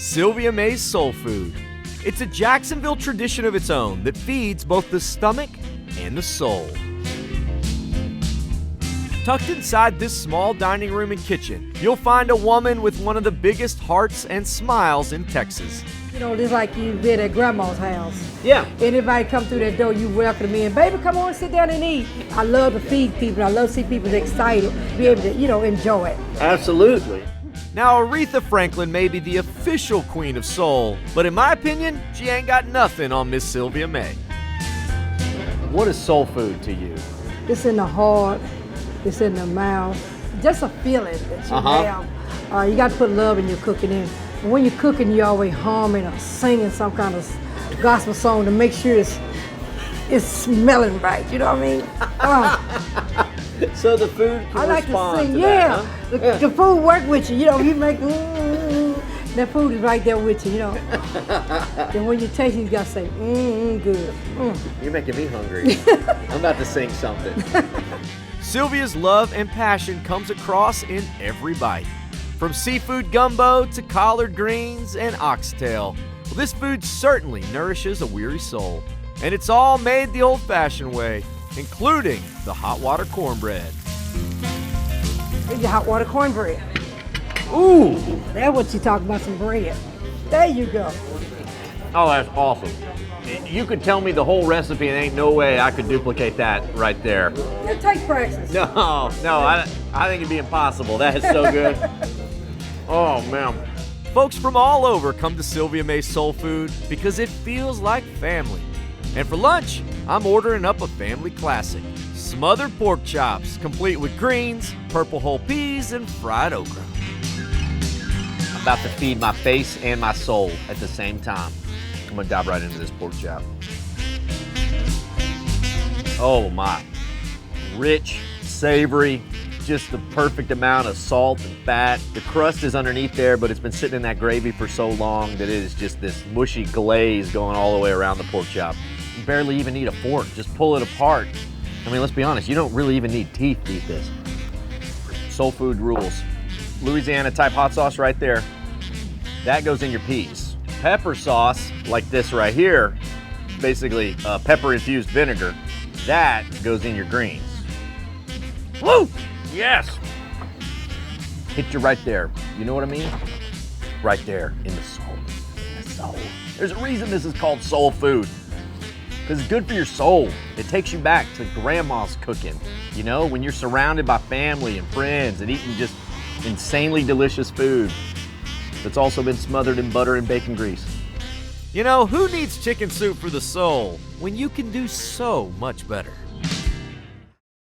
Sylvia Mae's soul food. It's a Jacksonville tradition of its own that feeds both the stomach and the soul. Tucked inside this small dining room and kitchen, you'll find a woman with one of the biggest hearts and smiles in Texas. You know, it's like you've been at grandma's house. Yeah. Anybody come through that door, you welcome them in. Baby, come on, sit down and eat. I love to feed people. I love to see people excited, be able to, enjoy it. Absolutely. Now, Aretha Franklin may be the official queen of soul, but in my opinion, she ain't got nothing on Miss Sylvia Mae. What is soul food to you? It's in the heart, it's in the mouth. Just a feeling that you have. You got to put love in your cooking in. And when you're cooking, you're always humming or singing some kind of gospel song to make sure it's smelling right. You know what I mean? So the food can I like respond to sing, to yeah. that, huh? The food work with you. You make that food is right there with you. Then when you taste it, you gotta say, good. You're making me hungry. I'm about to sing something. Sylvia's love and passion comes across in every bite. From seafood gumbo to collard greens and oxtail, well, this food certainly nourishes a weary soul. And it's all made the old-fashioned way, including the hot water cornbread. Here's your hot water cornbread. Ooh! That's what you talk about, some bread. There you go. Oh, that's awesome. You could tell me the whole recipe and ain't no way I could duplicate that right there. It takes practice. No, I think it'd be impossible. That is so good. Oh, man. Folks from all over come to Sylvia Mae's Soul Food because it feels like family. And for lunch, I'm ordering up a family classic. Smothered pork chops, complete with greens, purple whole peas, and fried okra. I'm about to feed my face and my soul at the same time. I'm gonna dive right into this pork chop. Oh my. Rich, savory, just the perfect amount of salt and fat. The crust is underneath there, but it's been sitting in that gravy for so long that it is just this mushy glaze going all the way around the pork chop. You barely even need a fork, just pull it apart. I mean, let's be honest, you don't really even need teeth to eat this. Soul food rules. Louisiana type hot sauce right there. That goes in your peas. Pepper sauce, like this right here, basically pepper infused vinegar, that goes in your greens. Woo! Yes! Hit you right there. You know what I mean? Right there in the soul. In the soul. There's a reason this is called soul food. Because it's good for your soul. It takes you back to grandma's cooking. You know, when you're surrounded by family and friends and eating just insanely delicious food that's also been smothered in butter and bacon grease. You know, who needs chicken soup for the soul when you can do so much better?